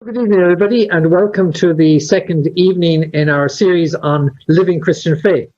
Good evening, everybody, and welcome to the second evening in our series on living Christian faith.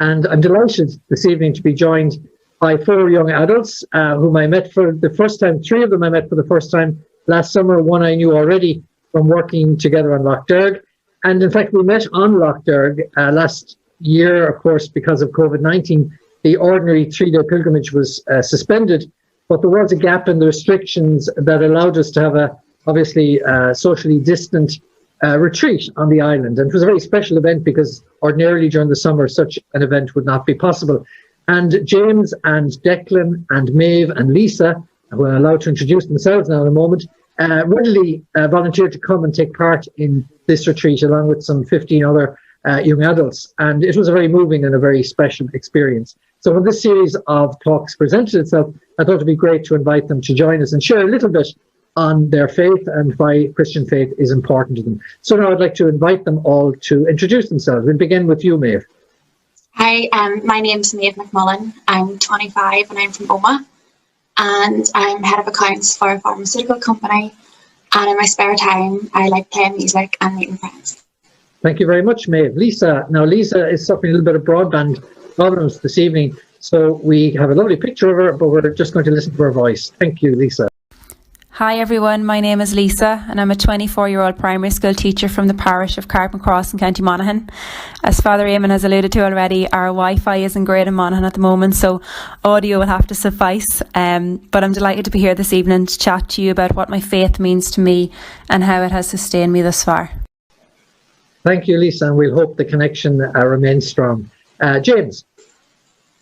And I'm delighted this evening to be joined by four young adults whom I met for the first time. Three of them I met for the first time last summer. One I knew already from working together on Loch Derg. And in fact, we met on Loch Derg last year, of course, because of COVID-19. The ordinary three-day pilgrimage was suspended, but there was a gap in the restrictions that allowed us to have a obviously socially distant retreat on the island. And it was a very special event because ordinarily during the summer such an event would not be possible. And James and Declan and Maeve and Lisa, who are allowed to introduce themselves now in a moment, readily volunteered to come and take part in this retreat along with some 15 other young adults. And it was a very moving and a very special experience. So when this series of talks presented itself, I thought it'd be great to invite them to join us and share a little bit on their faith and why Christian faith is important to them. So now I'd like to invite them all to introduce themselves. We'll begin with you, Maeve. Hi, my name's Maeve McMullen. I'm 25 and I'm from Oma. And I'm head of accounts for a pharmaceutical company. And in my spare time, I like playing music and meeting friends. Thank you very much, Maeve. Lisa. Now, Lisa is suffering a little bit of broadband problems this evening. So we have a lovely picture of her, but we're just going to listen to her voice. Thank you, Lisa. Hi everyone, my name is Lisa and I'm a 24-year-old primary school teacher from the parish of Carpon Cross in County Monaghan. As Father Eamon has alluded to already, our Wi-Fi isn't great in Monaghan at the moment, so audio will have to suffice. But I'm delighted to be here this evening to chat to you about what my faith means to me and how it has sustained me thus far. Thank you, Lisa, and we'll hope the connection remains strong. James.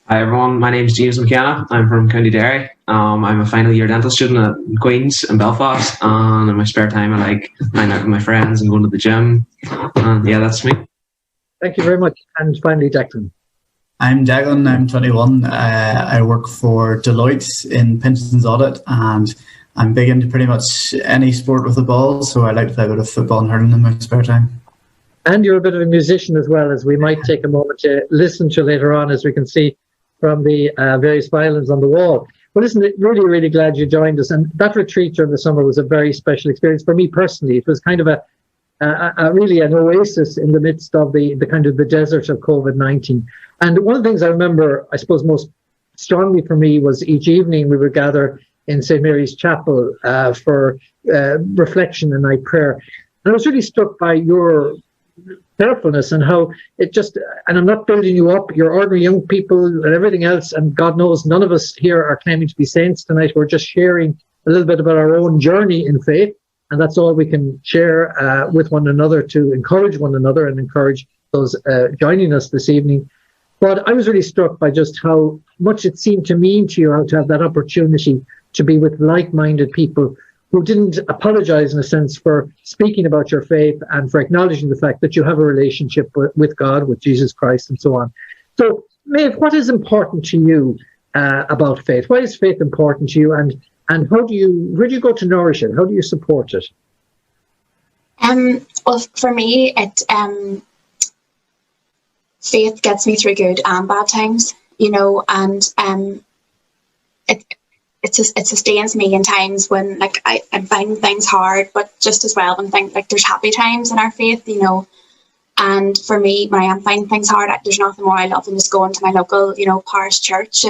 Hi everyone, my name is James McKenna. I'm from County Derg. I'm a final year dental student at Queen's in Belfast, and in my spare time I like hanging out with my friends and going to the gym. And yeah, that's me. Thank you very much. And finally, Declan. I'm Declan, I'm 21. I work for Deloitte in pensions audit, and I'm big into pretty much any sport with a ball, so I like to play a bit of football and hurling in my spare time. And you're a bit of a musician as well, as we might take a moment to listen to later on, as we can see from the various violins on the wall. Well, listen, really, really glad you joined us. And that retreat during the summer was a very special experience for me personally. It was kind of really an oasis in the midst of the kind of the desert of COVID-19. And one of the things I remember, I suppose, most strongly for me was each evening we would gather in St. Mary's Chapel for reflection and night prayer. And I was really struck by your carefulness and how it just, and I'm not building you up, you're ordinary young people and everything else, and God knows none of us here are claiming to be saints tonight. We're just sharing a little bit about our own journey in faith, and that's all we can share with one another to encourage one another and encourage those joining us this evening. But I was really struck by just how much it seemed to mean to you how to have that opportunity to be with like-minded people who didn't apologize in a sense for speaking about your faith and for acknowledging the fact that you have a relationship with God, with Jesus Christ, and so on. So, Maeve, what is important to you about faith? Why is faith important to you, and where do you go to nourish it? How do you support it? Well, for me, faith gets me through good and bad times, and it sustains me in times when I'm finding things hard, but just as well when there's happy times in our faith, And for me, when I am finding things hard, there's nothing more I love than just going to my local, parish church,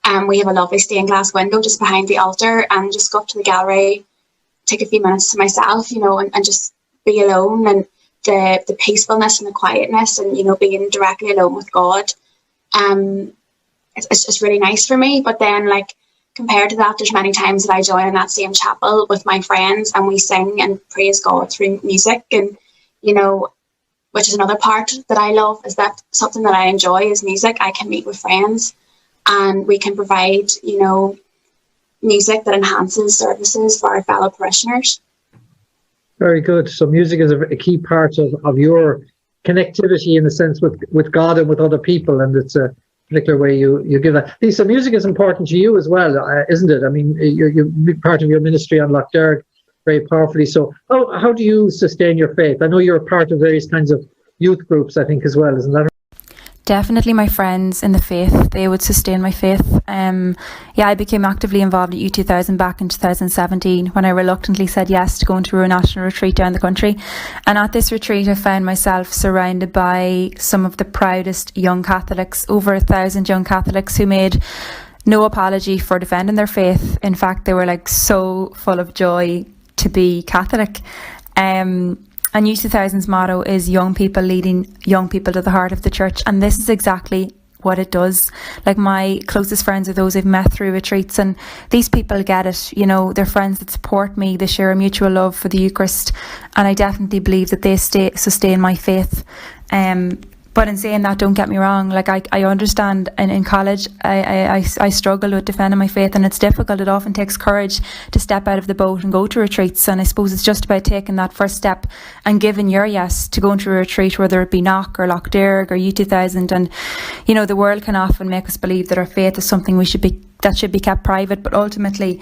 and we have a lovely stained glass window just behind the altar, and just go up to the gallery, take a few minutes to myself, and just be alone, and the peacefulness and the quietness, and being directly alone with God, it's really nice for me. But then compared to that, there's many times that I join in that same chapel with my friends and we sing and praise God through music, and which is another part that I love, is that something that I enjoy is music. I can meet with friends and we can provide music that enhances services for our fellow parishioners. Very good. So music is a key part of your connectivity in a sense with God and with other people, and it's a particular way you give that. Lisa, music is important to you as well, isn't it? I mean, you're part of your ministry on Loch Derg very powerfully. So how do you sustain your faith? I know you're a part of various kinds of youth groups, I think, as well, isn't that right? Definitely my friends in the faith. They would sustain my faith. I became actively involved at U2000 back in 2017 when I reluctantly said yes to going to a national retreat down the country. And at this retreat, I found myself surrounded by some of the proudest young Catholics, over 1,000 young Catholics who made no apology for defending their faith. In fact, they were like so full of joy to be Catholic. And U2000's motto is young people leading young people to the heart of the church. And this is exactly what it does. Like, my closest friends are those I've met through retreats, and these people get it. You know, they're friends that support me. They share a mutual love for the Eucharist. And I definitely believe that they sustain my faith. But in saying that, don't get me wrong, like I understand in college I struggled with defending my faith, and it's difficult. It often takes courage to step out of the boat and go to retreats, and I suppose it's just about taking that first step and giving your yes to going to a retreat, whether it be Loch or Derg or U2000. And you know, the world can often make us believe that our faith is something that should be kept private, but ultimately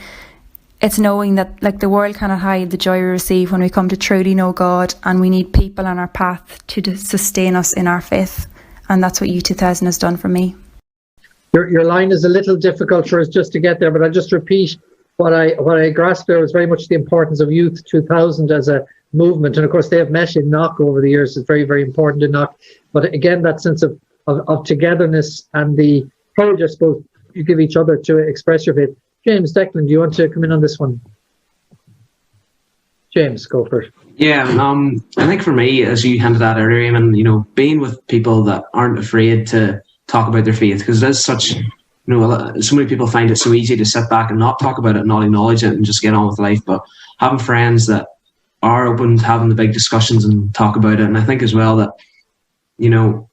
it's knowing that, like, the world cannot hide the joy we receive when we come to truly know God, and we need people on our path to sustain us in our faith. And that's what U2000 has done for me. Your line is a little difficult for us just to get there, but I'll just repeat what I grasped there was very much the importance of Youth 2000 as a movement. And of course, they have met in Loch over the years. It's very, very important in Loch. But again, that sense of togetherness and the courage, I suppose, you give each other to express your faith. James, Declan, do you want to come in on this one? James, go first. Yeah, I think for me, as you hinted at earlier, Eamon, you know, being with people that aren't afraid to talk about their faith, because it is such, you know, so many people find it so easy to sit back and not talk about it, not acknowledge it, and just get on with life. But having friends that are open to having the big discussions and talk about it, and I think as well that, you know,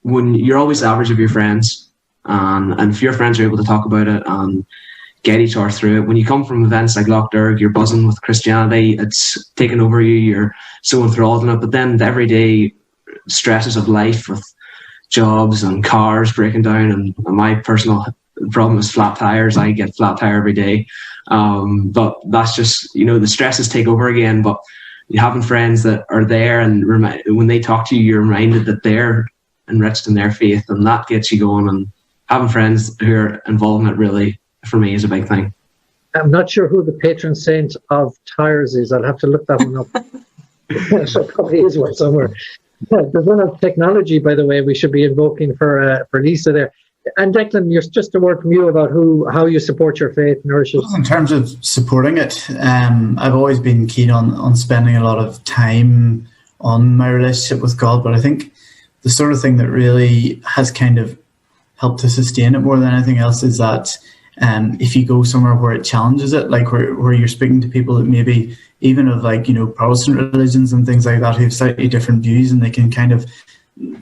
when you're always the average of your friends, and if your friends are able to talk about it and get each other through it, when you come from events like Loch Derg, you're buzzing with Christianity, it's taken over you, you're so enthralled in it. But then the everyday stresses of life with jobs and cars breaking down, and my personal problem is flat tires. I get flat tire every day. But that's just, you know, the stresses take over again. But having friends that are there, and when they talk to you, you're reminded that they're enriched in their faith, and that gets you going. And having friends who are involved in it really, for me, is a big thing. I'm not sure who the patron saint of tires is. I'll have to look that one up. So probably is one somewhere. Yeah, there's one of technology, by the way, we should be invoking for Lisa there. And Declan, just a word from you about how you support your faith, nourishes. In terms of supporting it, I've always been keen on spending a lot of time on my relationship with God, but I think the sort of thing that really has kind of helped to sustain it more than anything else is that if you go somewhere where it challenges it, like where you're speaking to people that maybe even of, like, you know, Protestant religions and things like that, who have slightly different views, and they can kind of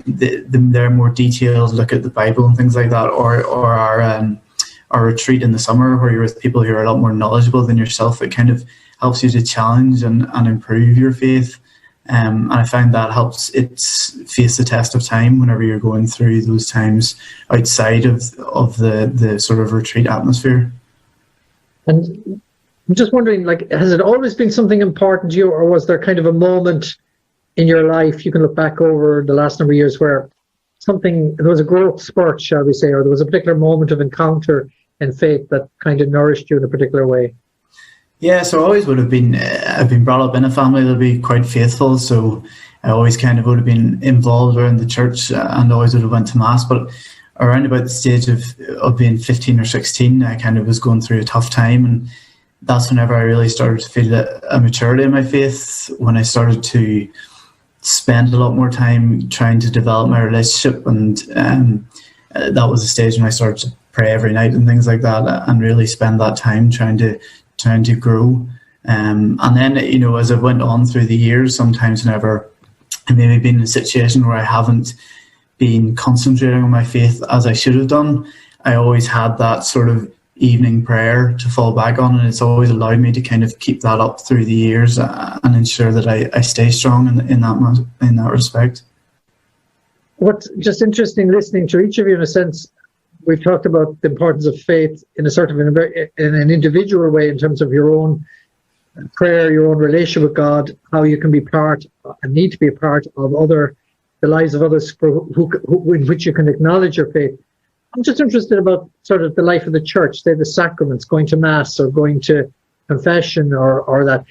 their more detailed look at the Bible and things like that, or our retreat in the summer where you're with people who are a lot more knowledgeable than yourself, it kind of helps you to challenge and improve your faith. And I find that helps it face the test of time whenever you're going through those times outside of the sort of retreat atmosphere. And I'm just wondering, like, has it always been something important to you, or was there kind of a moment in your life you can look back over the last number of years where there was a growth spurt, shall we say, or there was a particular moment of encounter in faith that kind of nourished you in a particular way? Yeah, so I always would have been, I've been brought up in a family that'll be quite faithful, so I always kind of would have been involved around the church and always would have went to Mass. But around about the stage of being 15 or 16, I kind of was going through a tough time, and that's whenever I really started to feel a maturity in my faith, when I started to spend a lot more time trying to develop my relationship, and that was the stage when I started to pray every night and things like that, and really spend that time trying to grow. And then, you know, as I went on through the years, sometimes whenever I maybe been in a situation where I haven't been concentrating on my faith as I should have done, I always had that sort of evening prayer to fall back on, and it's always allowed me to kind of keep that up through the years and ensure that I stay strong in that respect. What's just interesting listening to each of you, in a sense, we've talked about the importance of faith in an individual way, in terms of your own prayer, your own relationship with God, how you can be part and need to be a part of other the lives of others in which you can acknowledge your faith. I'm just interested about sort of the life of the church, say the sacraments, going to mass or going to confession or that.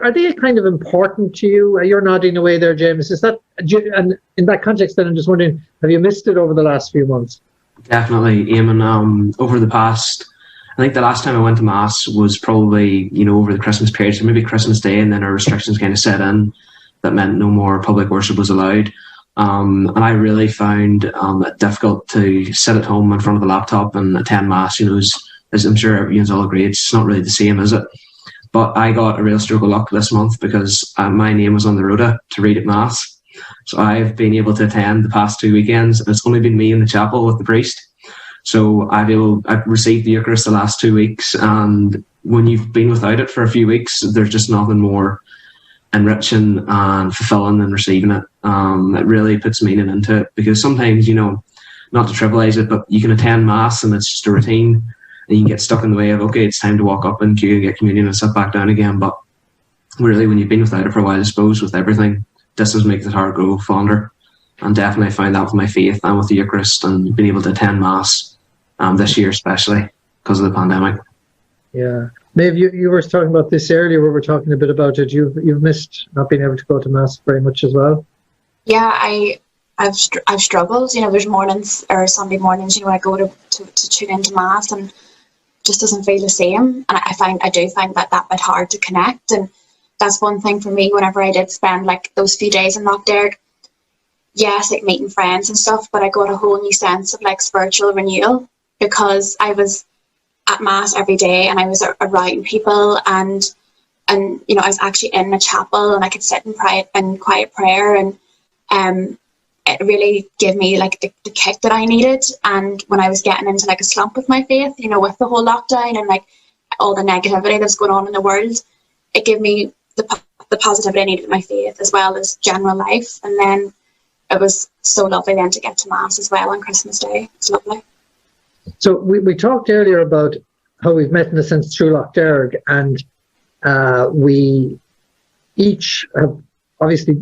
Are they kind of important to you? You're nodding away there, James. Is that, and in that context, then I'm just wondering, have you missed it over the last few months? Definitely, Eamon. Over the past, I think the last time I went to mass was probably, over the Christmas period, so maybe Christmas Day, and then our restrictions kind of set in. That meant no more public worship was allowed. And I really found it difficult to sit at home in front of the laptop and attend mass. As I'm sure everyone's all agree, it's not really the same, is it? But I got a real stroke of luck this month because my name was on the rota to read at mass. So I've been able to attend the past 2 weekends, and it's only been me in the chapel with the priest. So I've received the Eucharist the last 2 weeks, and when you've been without it for a few weeks, there's just nothing more enriching and fulfilling than receiving it. It really puts meaning into it, because sometimes, not to trivialize it, but you can attend mass and it's just a routine, and you can get stuck in the way of, okay, it's time to walk up and queue and get communion and sit back down again. But really, when you've been without it for a while, I suppose, with everything, this does make the heart grow fonder. And definitely I find that with my faith and with the Eucharist and being able to attend mass this year, especially because of the pandemic. Yeah. Maeve, you were talking about this earlier. We were talking a bit about it. You've missed not being able to go to mass very much as well. Yeah, I've struggled. There's mornings or Sunday mornings, I go to tune into mass and just doesn't feel the same. And I do find that bit hard to connect. And that's one thing for me. Whenever I did spend like those few days in Loch, yes, like meeting friends and stuff, but I got a whole new sense of like spiritual renewal, because I was at mass every day and I was around people and I was actually in a chapel and I could sit in quiet prayer, and it really gave me like the kick that I needed. And when I was getting into like a slump with my faith, with the whole lockdown and like all the negativity that's going on in the world, it gave me the positivity I needed in my faith as well as general life. And then it was so lovely then to get to mass as well on Christmas Day. It's lovely. So we talked earlier about how we've met in a sense through Loch Derg, and we each have obviously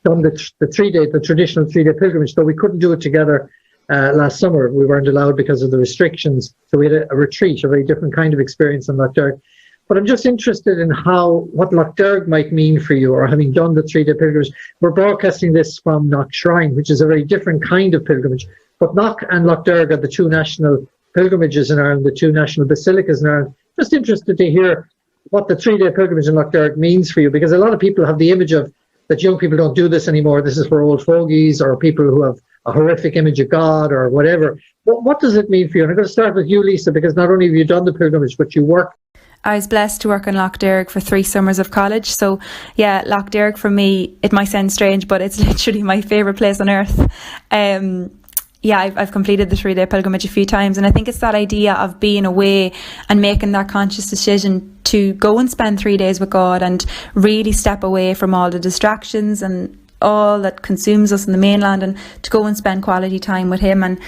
done the traditional 3-day pilgrimage, though we couldn't do it together last summer. We weren't allowed because of the restrictions. So we had a retreat, a very different kind of experience in Loch Derg. But I'm just interested in what Loch Derg might mean for you, or having done the 3-day pilgrimage. We're broadcasting this from Knock Shrine, which is a very different kind of pilgrimage. But Knock and Loch Derg are the two national pilgrimages in Ireland, the two national basilicas in Ireland. Just interested to hear what the 3-day pilgrimage in Loch Derg means for you, because a lot of people have the image of that young people don't do this anymore. This is for old fogies or people who have a horrific image of God or whatever. What does it mean for you? And I'm going to start with you, Lisa, because not only have you done the pilgrimage, but you work. I was blessed to work in Loch Derg for 3 summers of college. So yeah, Loch Derg for me, it might sound strange, but it's literally my favourite place on earth. I've completed the 3-day pilgrimage a few times, and I think it's that idea of being away and making that conscious decision to go and spend 3 days with God and really step away from all the distractions and all that consumes us in the mainland, and to go and spend quality time with Him. And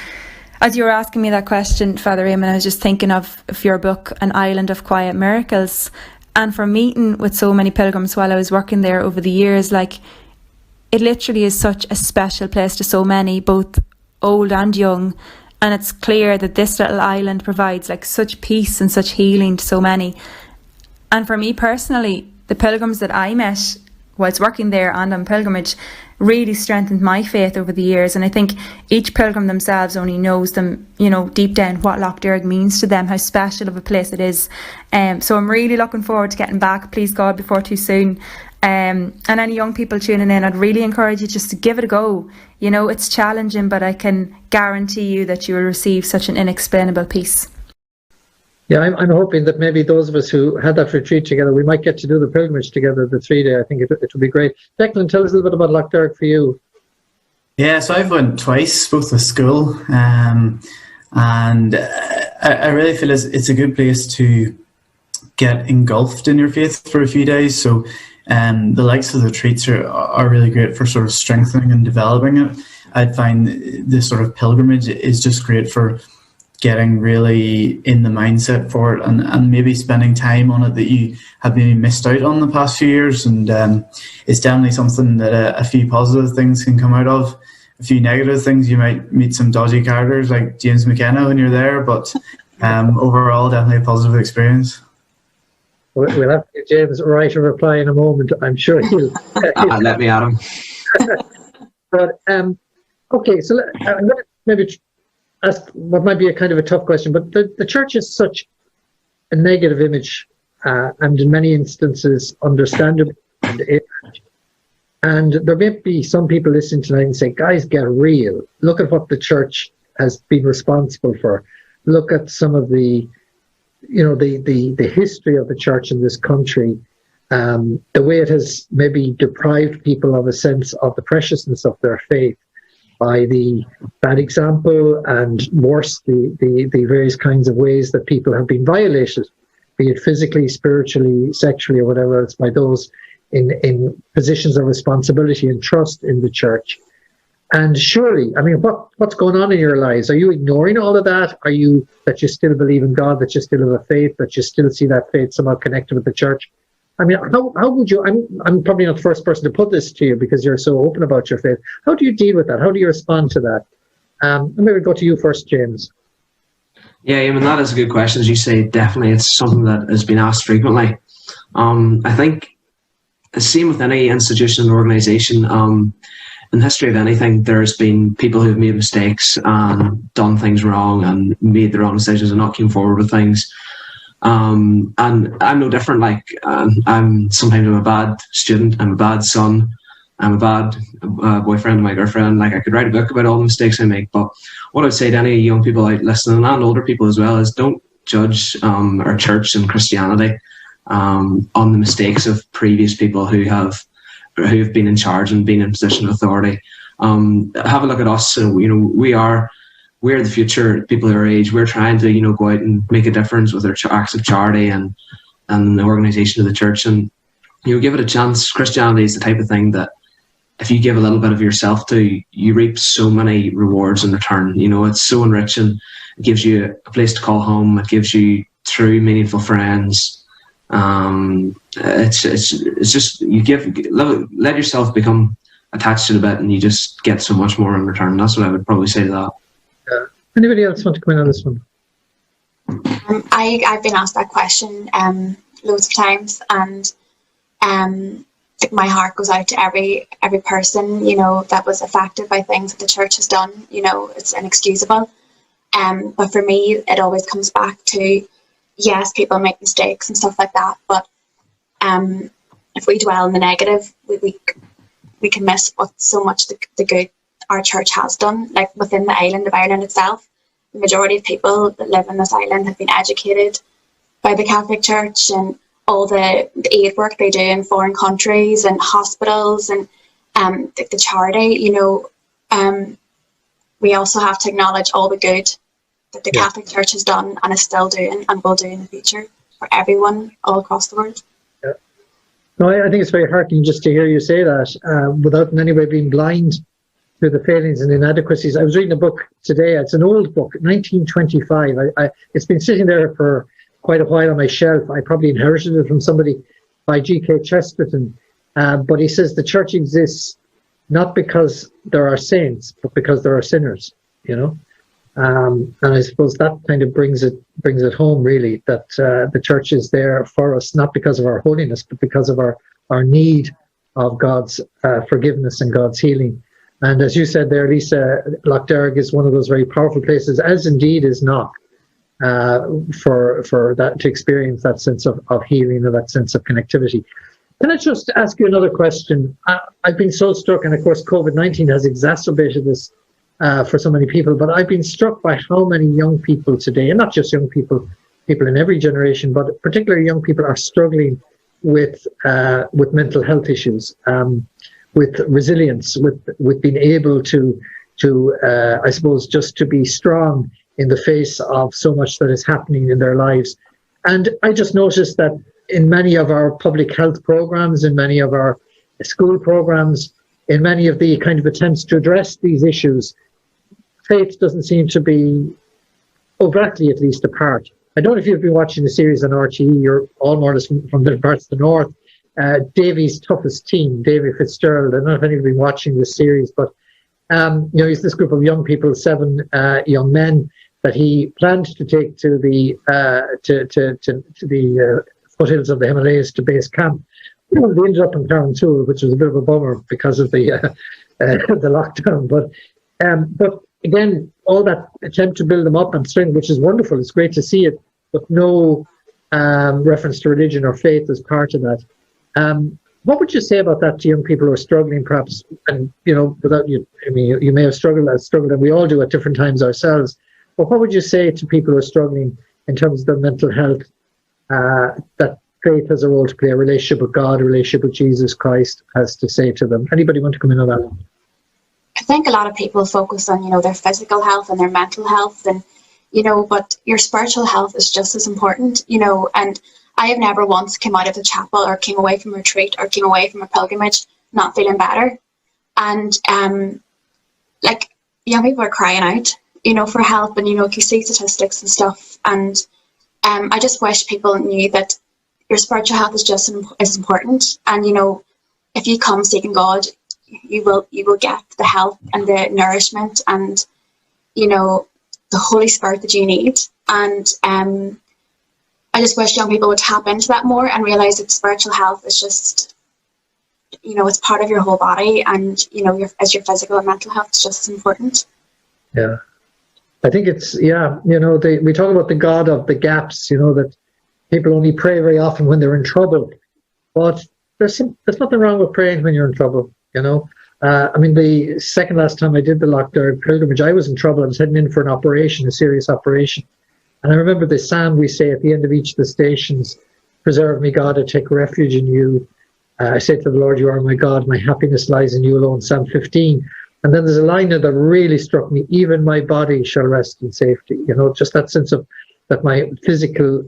as you were asking me that question, Father Eamon, I was just thinking of your book, An Island of Quiet Miracles. And from meeting with so many pilgrims while I was working there over the years, like, it literally is such a special place to so many, both old and young. And it's clear that this little island provides like such peace and such healing to so many. And for me personally, the pilgrims that I met whilst working there and on pilgrimage really strengthened my faith over the years. And I think each pilgrim themselves only knows them, deep down what Loch Derg means to them, how special of a place it is. So I'm really looking forward to getting back, please God, before too soon. And any young people tuning in, I'd really encourage you just to give it a go. It's challenging, but I can guarantee you that you will receive such an inexplainable peace. Yeah, I'm hoping that maybe those of us who had that retreat together, we might get to do the pilgrimage together, the 3-day. I think it would be great. Declan, tell us a little bit about Loch Derg for you. Yeah, so I've went twice, both with school, and I really feel it's a good place to get engulfed in your faith for a few days. So the likes of the retreats are really great for sort of strengthening and developing it. I'd find this sort of pilgrimage is just great for getting really in the mindset for it, and maybe spending time on it that you have maybe missed out on the past few years. And it's definitely something that a few positive things can come out of. A few negative things, you might meet some dodgy characters like James McKenna when you're there, but overall, definitely a positive experience. We'll have to give James write a reply in a moment. I'm sure he'll let me at him. But okay, so I'm going to maybe ask what might be a kind of a tough question, but the church is such a negative image, and in many instances, understandable. And there may be some people listening tonight and say, guys, get real. Look at what the church has been responsible for. Look at some of the history of the church in this country, the way it has maybe deprived people of a sense of the preciousness of their faith by the bad example, and worse, the various kinds of ways that people have been violated, be it physically, spiritually, sexually, or whatever else, by those in positions of responsibility and trust in the church. And surely, I mean, what's going on in your lives? Are you ignoring all of that? Are you, that you still believe in God, that you still have a faith, that you still see that faith somehow connected with the church? I mean, how would you, I'm probably not the first person to put this to you because you're so open about your faith. How do you deal with that? How do you respond to that? Maybe go to you first, James. Yeah, I mean, that is a good question. As you say, definitely it's something that has been asked frequently. I think the same with any institution and organisation. In the history of anything, there's been people who've made mistakes and done things wrong and made the wrong decisions and not came forward with things. And I'm no different. Like, sometimes I'm a bad student, I'm a bad son, I'm a bad boyfriend to my girlfriend. Like, I could write a book about all the mistakes I make. But what I'd say to any young people out listening, and older people as well, is don't judge our church and Christianity on the mistakes of previous people who've been in charge and been in position of authority. Have a look at us. So, we're the future, people our age. We're trying to, go out and make a difference with our acts of charity and the organisation of the church. And, give it a chance. Christianity is the type of thing that if you give a little bit of yourself to, you reap so many rewards in return. It's so enriching. It gives you a place to call home. It gives you true, meaningful friends. It's just, let yourself become attached to the bit, and you just get so much more in return. That's what I would probably say to that. Anybody else want to come in on this one? I've been asked that question loads of times, and my heart goes out to every person that was affected by things that the church has done. It's inexcusable. But for me, it always comes back to, yes, people make mistakes and stuff like that, but if we dwell in the negative, we can miss what so much the good our church has done. Like, within the island of Ireland itself, the majority of people that live in this island have been educated by the Catholic Church, and all the aid work they do in foreign countries and hospitals and the charity. We also have to acknowledge all the good that the Catholic Church has done and is still doing and will do in the future for everyone all across the world. Yeah. No, I think it's very heartening just to hear you say that, without in any way being blind to the failings and inadequacies. I was reading a book today. It's an old book, 1925. It's been sitting there for quite a while on my shelf. I probably inherited it from somebody, by G.K. Chesterton. But he says the church exists not because there are saints, but because there are sinners, And I suppose that kind of brings it home, really, that the church is there for us, not because of our holiness, but because of our need of God's forgiveness and God's healing. And as you said there, Lisa, Loch Derg is one of those very powerful places, as indeed is Knock, for that, to experience that sense of healing and that sense of connectivity. Can I just ask you another question? I've been so struck, and of course COVID-19 has exacerbated this for so many people, but I've been struck by how many young people today, and not just young people in every generation, but particularly young people, are struggling with mental health issues, with resilience, with being able to I suppose, just to be strong in the face of so much that is happening in their lives. And I just noticed that in many of our public health programs, in many of our school programs, in many of the kind of attempts to address these issues, faith doesn't seem to be overtly at least apart. I don't know if you've been watching the series on RTE. You're all more or less from different parts of the north. Davy's toughest team, Davy Fitzgerald. I don't know if anybody's been watching this series, but he's this group of young people, 7 young men that he planned to take to the foothills of the Himalayas to base camp. They ended up in Carrantoul, which was a bit of a bummer because of the lockdown. But again, all that attempt to build them up and strength, which is wonderful. It's great to see it, but no reference to religion or faith as part of that. What would you say about that to young people who are struggling, perhaps? And without you, I mean, you may have struggled, and we all do at different times ourselves. But what would you say to people who are struggling in terms of their mental health? That faith has a role to play, a relationship with God, a relationship with Jesus Christ has to say to them. Anybody want to come in on that? I think a lot of people focus on, their physical health and their mental health, and, but your spiritual health is just as important, and I have never once come out of the chapel or came away from a retreat or came away from a pilgrimage not feeling better. And, young people are crying out, for help, and, you see statistics and stuff. And I just wish people knew that your spiritual health is just as important. And, if you come seeking God, you will get the help and the nourishment and, the Holy Spirit that you need. And I just wish young people would tap into that more and realize that spiritual health is just, it's part of your whole body, and, as your physical and mental health is just as important. Yeah. I think it's, we talk about the God of the gaps, that people only pray very often when they're in trouble. But there's nothing wrong with praying when you're in trouble, the second last time I did the Loch pilgrimage, I was in trouble. I was heading in for an operation, a serious operation. And I remember the psalm we say at the end of each of the stations, "Preserve me, God, I take refuge in you. I say to the Lord, you are my God, my happiness lies in you alone," Psalm 15. And then there's a line there that really struck me, "Even my body shall rest in safety." Just that sense of that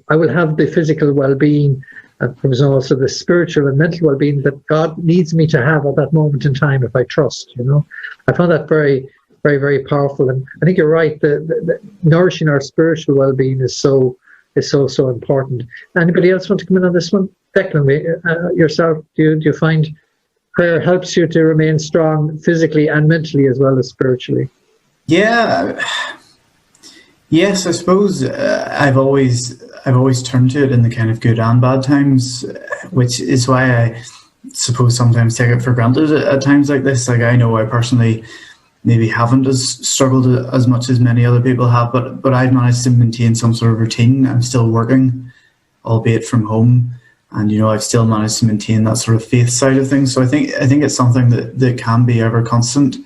I will have the physical well-being, and there's also the spiritual and mental well-being that God needs me to have at that moment in time if I trust, I found that very, very, very powerful. And I think you're right, the nourishing our spiritual well-being is so important. Anybody else want to come in on this one? Declan, yourself, do you find prayer helps you to remain strong physically and mentally as well as spiritually? Yeah. Yes, I suppose I've always turned to it in the kind of good and bad times, which is why I suppose sometimes take it for granted at times like this. Like, I know I personally maybe haven't struggled as much as many other people have, but I've managed to maintain some sort of routine. I'm still working, albeit from home, and I've still managed to maintain that sort of faith side of things. So I think it's something that can be ever constant,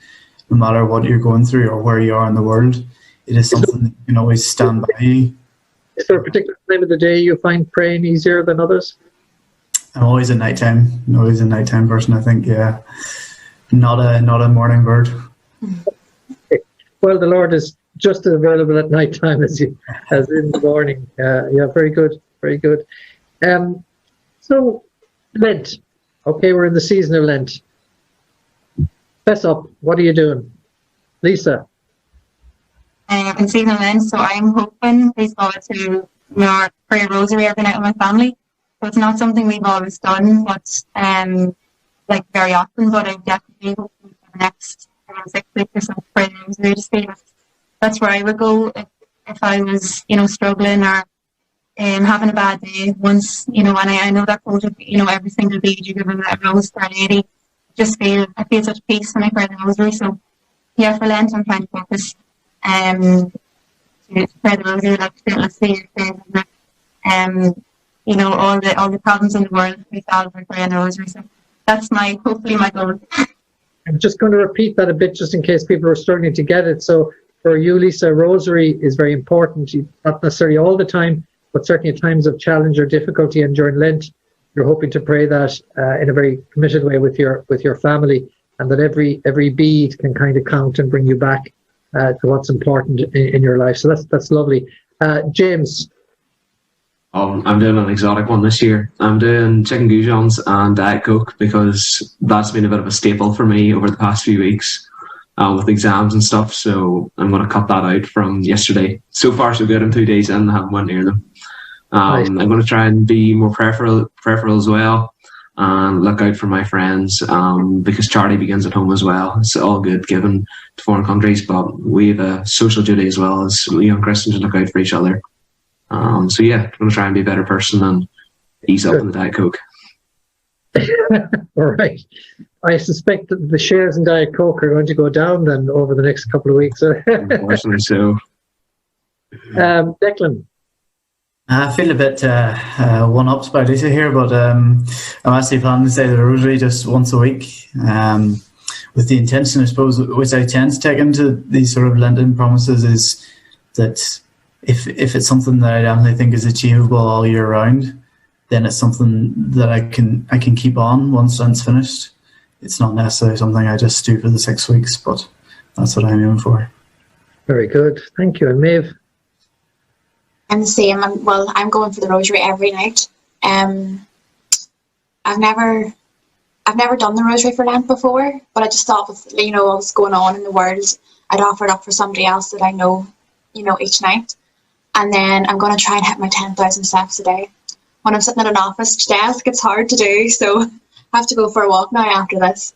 no matter what you're going through or where you are in the world. It is something that you can always stand by you. Is there a particular time of the day you find praying easier than others? I'm always a nighttime. I'm always a nighttime person, I think. Yeah, not a morning bird. Well, the Lord is just as available at night time as in the morning. Yeah, very good, very good. So, Lent. Okay, we're in the season of Lent. Fess up. What are you doing, Lisa? In season of Lent, so I'm hoping, please God, to pray a rosary every night with my family. So it's not something we've always done, but very often. But I definitely hope for the next 6 weeks or so pray the rosary. Just because that's where I would go if I was, struggling or having a bad day. Once, and I know that quote of, every single day you give a rose for a lady. I feel such peace when I pray the rosary. So yeah, for Lent I'm trying to focus. To pray the rosary, let's say, all the problems in the world we solve by praying the rosary. So that's hopefully my goal. I'm just going to repeat that a bit, just in case people are struggling to get it. So for you, Lisa, rosary is very important. Not necessarily all the time, but certainly at times of challenge or difficulty, and during Lent, you're hoping to pray that in a very committed way with your family, and that every bead can kind of count and bring you back to what's important in your life. So that's lovely. James. I'm doing an exotic one this year. I'm doing chicken goujons and Diet Coke because that's been a bit of a staple for me over the past few weeks. with exams and stuff. So I'm going to cut that out from yesterday. So far, so good. I'm 2 days in, I haven't went near them. Nice. I'm going to try and be more prayerful as well, and look out for my friends, because charity begins at home as well. It's all good given to foreign countries, but we have a social duty as well as young Christians to look out for each other. So yeah, I'm going to try and be a better person and ease up on the Diet Coke. All right. I suspect that the shares in Diet Coke are going to go down then over the next couple of weeks. Unfortunately so. Declan. I feel a bit one-upped by Lisa here, but I'm actually planning to say the rosary just once a week, with the intention, I suppose, which I tend to take into these sort of Lenten promises, is that if it's something that I definitely think is achievable all year round, then it's something that I can keep on once Lent's finished. It's not necessarily something I just do for the 6 weeks, but that's what I'm aiming for. Very good. Thank you. And Maeve? I'm the same. I'm going for the rosary every night. I've never done the rosary for Lent before, but I just thought with all that's going on in the world, I'd offer it up for somebody else that I know, each night. And then I'm going to try and hit my 10,000 steps a day. When I'm sitting at an office desk, it's hard to do, so I have to go for a walk now after this.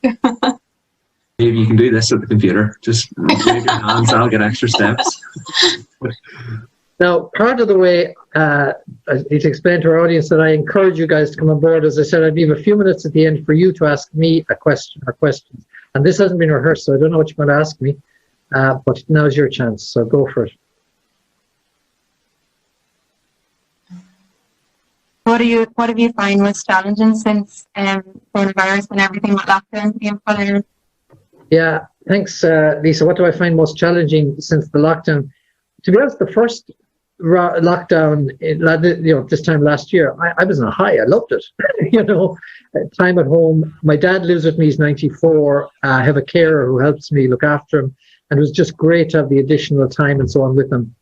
Maybe you can do this at the computer. Just move your hands, I'll get extra steps. Now, part of the way I need to explain to our audience that I encourage you guys to come on board. As I said, I'd leave a few minutes at the end for you to ask me a question or questions. And this hasn't been rehearsed, so I don't know what you're going to ask me. But now's your chance, so go for it. What have you found most challenging since coronavirus and everything with lockdown being put in? Yeah, thanks, Lisa. What do I find most challenging since the lockdown? To be honest, the first lockdown, this time last year, I was on a high. I loved it. Time at home. My dad lives with me. He's 94. I have a carer who helps me look after him, and it was just great to have the additional time and so on with him.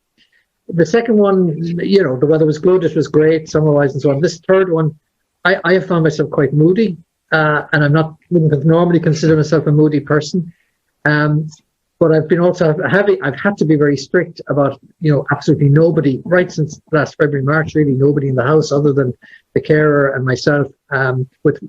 The second one, the weather was good. It was great, summer-wise and so on. This third one, I have found myself quite moody, and wouldn't normally consider myself a moody person. But I've been also I've had to be very strict about, absolutely nobody, right since last February, March, really nobody in the house other than the carer and myself, with,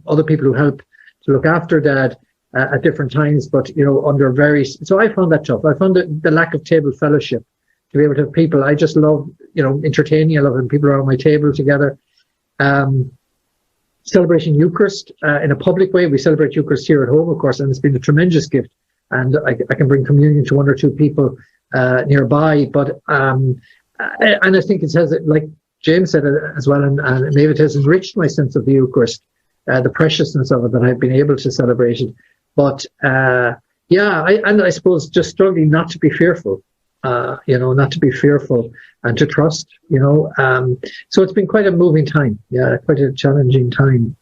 other people who help to look after Dad at different times, but, so I found that tough. I found the lack of table fellowship, to be able to have people. I just love, entertaining. I love having people around my table together. Celebrating Eucharist in a public way. We celebrate Eucharist here at home, of course, and it's been a tremendous gift. And I can bring communion to one or two people nearby. But and I think it has, like James said as well, and maybe it has enriched my sense of the Eucharist, the preciousness of it, that I've been able to celebrate it. But I suppose just struggling not to be fearful. Not to be fearful and to trust, so it's been quite a moving time. Yeah, quite a challenging time.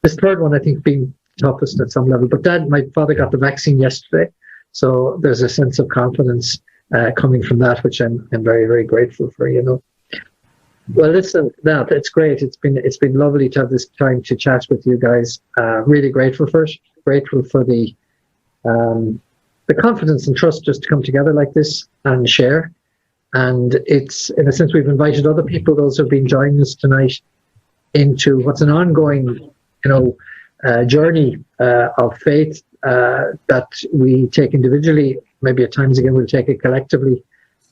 This third one, I think, being toughest at some level. But my father got the vaccine yesterday, so there's a sense of confidence coming from that, which I'm very, very grateful for, Well, listen, it's great. It's been lovely to have this time to chat with you guys. Really grateful for it. Grateful for the confidence and trust just to come together like this and share. And it's, in a sense, we've invited other people, those who've been joining us tonight, into what's an ongoing, journey of faith that we take individually. Maybe at times again we'll take it collectively,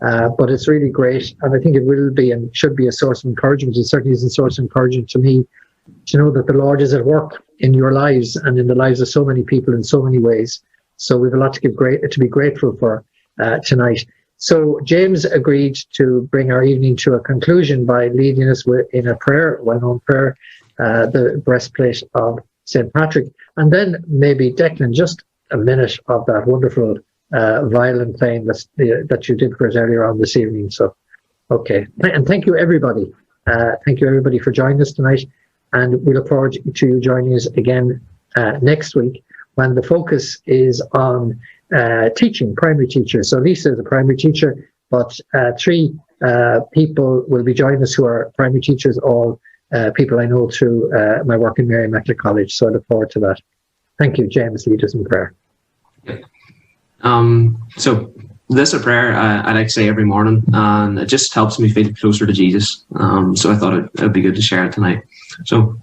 but it's really great, and I think it will be and should be a source of encouragement. It certainly is a source of encouragement to me to know that the Lord is at work in your lives and in the lives of so many people in so many ways. So we have a lot to be grateful for tonight. So James agreed to bring our evening to a conclusion by leading us in a prayer, well-known prayer, the breastplate of St. Patrick. And then maybe, Declan, just a minute of that wonderful violin playing that you did for us earlier on this evening. So, okay. And thank you, everybody. Thank you, everybody, for joining us tonight. And we look forward to you joining us again next week, when the focus is on teaching, primary teachers. So Lisa is a primary teacher, but 3 people will be joining us who are primary teachers, all people I know through my work in Mary Immaculate College. So I look forward to that. Thank you, James. Lead us in prayer. So this a prayer I like to say every morning, and it just helps me feel closer to Jesus. So I thought it'd be good to share it tonight. So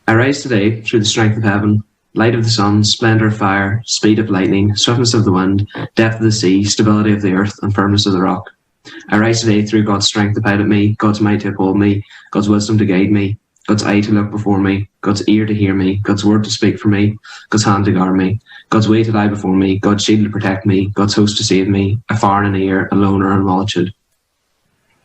I rise today through the strength of heaven, light of the sun, splendor of fire, speed of lightning, swiftness of the wind, depth of the sea, stability of the earth, and firmness of the rock. I rise today through God's strength to pilot me, God's might to uphold me, God's wisdom to guide me, God's eye to look before me, God's ear to hear me, God's word to speak for me, God's hand to guard me, God's way to lie before me, God's shield to protect me, God's host to save me, a far and a near, a loner and multitude.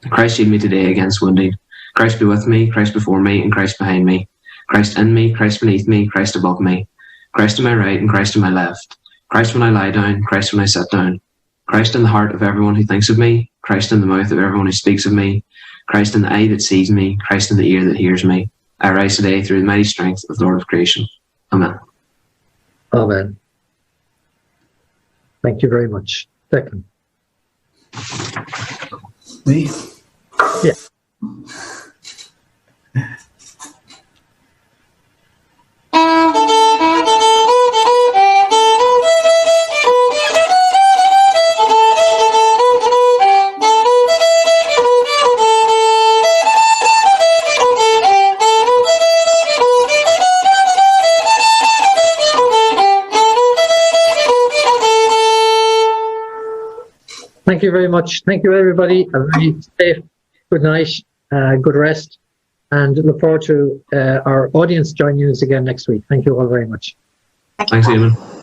Christ shield me today against wounding. Christ be with me, Christ before me, and Christ behind me. Christ in me, Christ beneath me, Christ above me. Christ to my right and Christ to my left. Christ when I lie down, Christ when I sit down. Christ in the heart of everyone who thinks of me, Christ in the mouth of everyone who speaks of me, Christ in the eye that sees me, Christ in the ear that hears me. I rise today through the mighty strength of the Lord of creation. Amen. Amen. Thank you very much. Second. Me? Yeah. Thank you very much. Thank you, everybody. A very safe good night, good rest, and look forward to our audience joining us again next week. Thank you all very much. Thanks, Eamon.